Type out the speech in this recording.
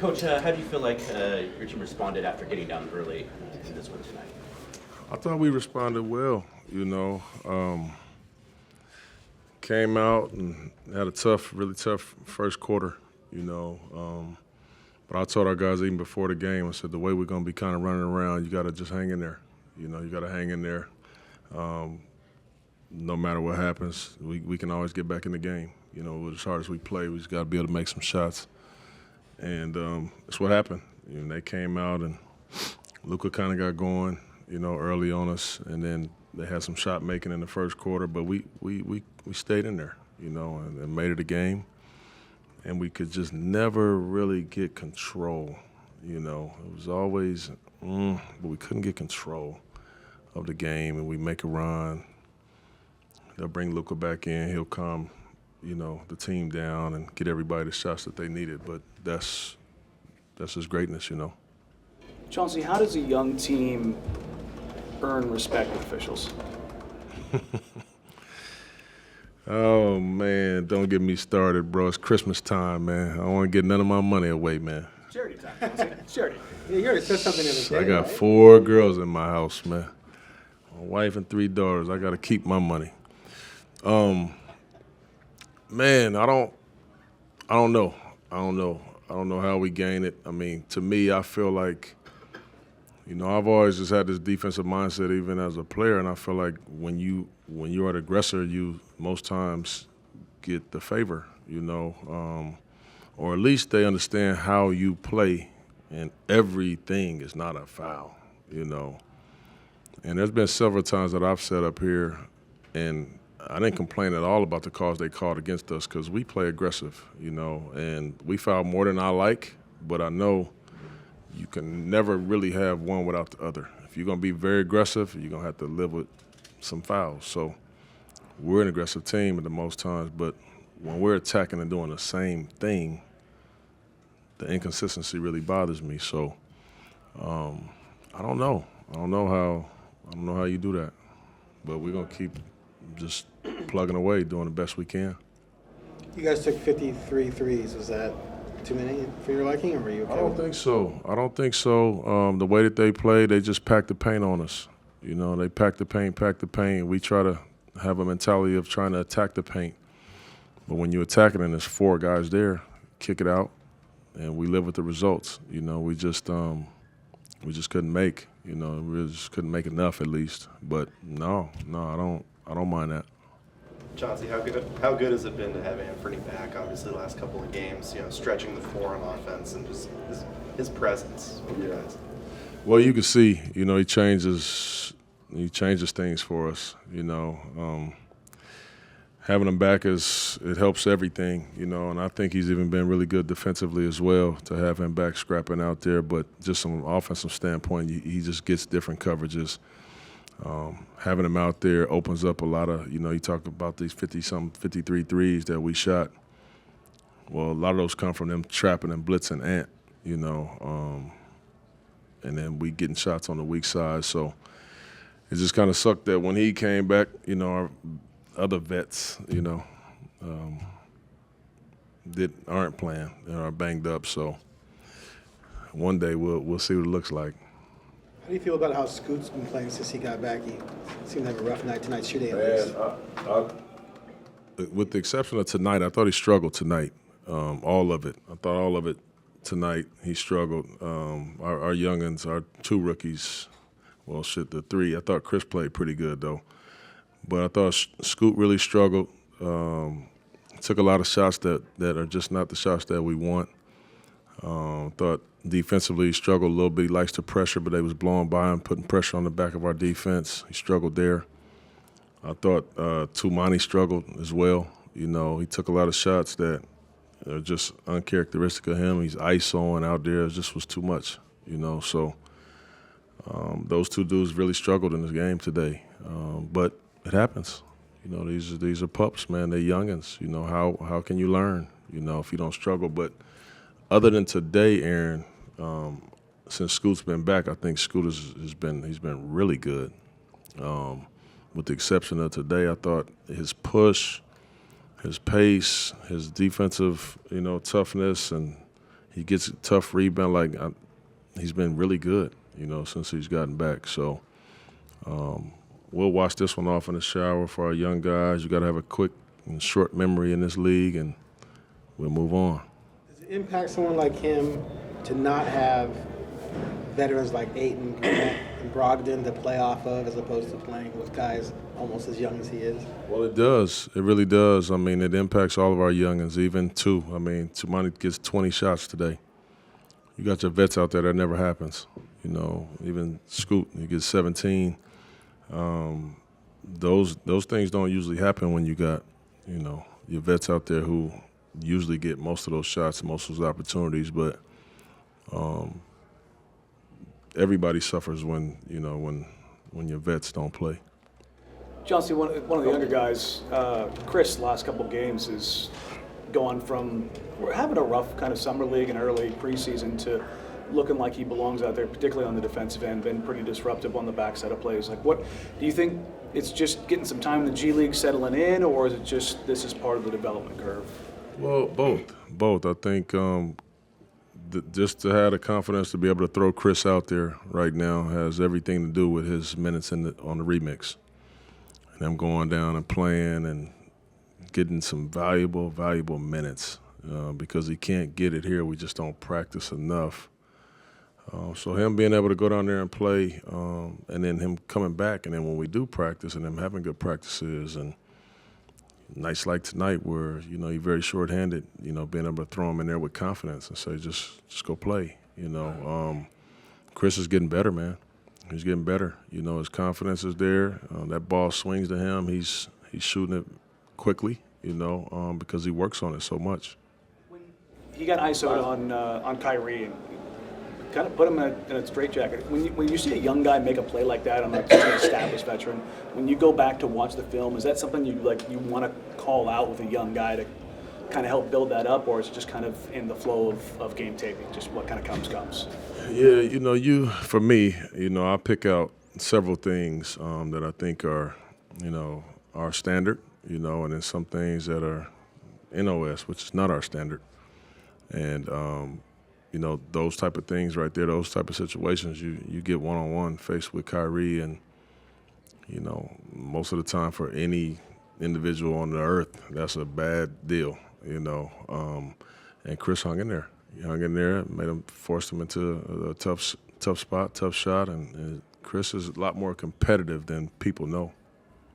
Coach, how do you feel like your team responded after getting down early in this one tonight? I thought we responded well, came out and had a really tough first quarter, But I told our guys even before the game, I said, the way we're going to be kind of running around, you got to just hang in there. You got to hang in there. No matter what happens, we can always get back in the game. As hard as we play, we just got to be able to make some shots. And that's what happened. They came out and Luka kind of got going, early on us, and then they had some shot making in the first quarter, but we stayed in there, and made it a game. And we could just never really get control, It was always, but we couldn't get control of the game, and we make a run. They'll bring Luka back in. He'll calm, the team down and get everybody the shots that they needed. But that's his greatness, Chauncey, how does a young team earn respect with officials? Oh, man, don't get me started, bro. It's Christmas time, man. I don't want to get none of my money away, man. Charity time, Chauncey. Charity. Yeah, you already said something the other day. I got right? 4 girls in my house, man. My wife and 3 daughters. I got to keep my money. Man, I don't know. I don't know how we gain it. I mean, to me, I feel like, I've always just had this defensive mindset even as a player, and I feel like when you are the aggressor, you most times get the favor, or at least they understand how you play, and everything is not a foul, And there's been several times that I've sat up here, and I didn't complain at all about the calls they called against us because we play aggressive, and we foul more than I like, but I know you can never really have one without the other. If you're going to be very aggressive, you're going to have to live with some fouls. So we're an aggressive team at the most times, but when we're attacking and doing the same thing, the inconsistency really bothers me. So I don't know. I don't know how you do that, but we're going to keep just plugging away, doing the best we can. You guys took 53 threes. Was that too many for your liking, or were you okay? I don't think so. The way that they play, they just pack the paint on us. They pack the paint. We try to have a mentality of trying to attack the paint. But when you attack it and there's 4 guys there, kick it out, and we live with the results. We just couldn't make. We just couldn't make enough at least. But no, I don't mind that. Chauncey, how good has it been to have Anthony back? Obviously, the last couple of games, stretching the floor on offense and just his presence with you guys. Well, you can see, he changes things for us. Having him back it helps everything. And I think he's even been really good defensively as well to have him back scrapping out there. But just from an offensive standpoint, he just gets different coverages. Having him out there opens up a lot of, you talk about these 53 threes that we shot. Well, a lot of those come from them trapping and blitzing Ant, and then we getting shots on the weak side. So it just kind of sucked that when he came back, our other vets, aren't playing and are banged up. So one day we'll see what it looks like. How do you feel about how Scoot's been playing since he got back? He seemed to have a rough night tonight shooting at least. With the exception of tonight, I thought he struggled tonight. All of it. I thought all of it tonight he struggled. Our youngins, our 2 rookies, the 3. I thought Chris played pretty good though. But I thought Scoot really struggled. Took a lot of shots that are just not the shots that we want. Thought defensively he struggled a little bit. He likes to pressure, but they was blowing by him, putting pressure on the back of our defense. He struggled there. I thought Tumani struggled as well. He took a lot of shots that are just uncharacteristic of him. He's isoing out there. It just was too much, So those 2 dudes really struggled in this game today. But it happens. These are pups, man. They're youngins. How can you learn, if you don't struggle? But other than today, Aaron, since Scoot's been back, I think Scoot he's been really good. With the exception of today, I thought his push, his pace, his defensive, toughness, and he gets a tough rebound. He's been really good, since he's gotten back. So we'll watch this one off in the shower for our young guys. You got to have a quick and short memory in this league, and we'll move on. Does it impact someone like him to not have veterans like Ayton and Brogdon to play off of, as opposed to playing with guys almost as young as he is? Well, it does. It really does. I mean, it impacts all of our youngins, even two. I mean, Tumani gets 20 shots today. You got your vets out there, that never happens. Even Scoot, he gets 17. Those things don't usually happen when you got, your vets out there who usually get most of those shots, most of those opportunities. But everybody suffers when your vets don't play. Chauncey, one of the younger guys, Chris, the last couple of games is going from having a rough kind of summer league and early preseason to looking like he belongs out there, particularly on the defensive end, been pretty disruptive on the backside of plays. Like, what do you think? It's just getting some time in the G League, settling in, or is it just this is part of the development curve? Well, both. I think just to have the confidence to be able to throw Chris out there right now has everything to do with his minutes on the remix, and him going down and playing and getting some valuable minutes because he can't get it here. We just don't practice enough. So him being able to go down there and play, and then him coming back, and then when we do practice, and him having good practices, and nights like tonight where you're very short-handed, being able to throw him in there with confidence and say just go play. Chris is getting better, man. He's getting better. His confidence is there. That ball swings to him. He's shooting it quickly, because he works on it so much. He got ISO'd on Kyrie and kind of put him in a straitjacket. When you see a young guy make a play like that on an established veteran, when you go back to watch the film, is that something you want to call out with a young guy to kind of help build that up, or is it just kind of in the flow of game taping, just what kind of comes? Yeah, for me, I pick out several things that I think are, our standard, and then some things that are NOS, which is not our standard. And, those type of things right there, those type of situations, you get one-on-one faced with Kyrie, and, most of the time for any individual on the earth, that's a bad deal, and Chris hung in there. He hung in there, forced him into a tough spot, tough shot, and Chris is a lot more competitive than people know.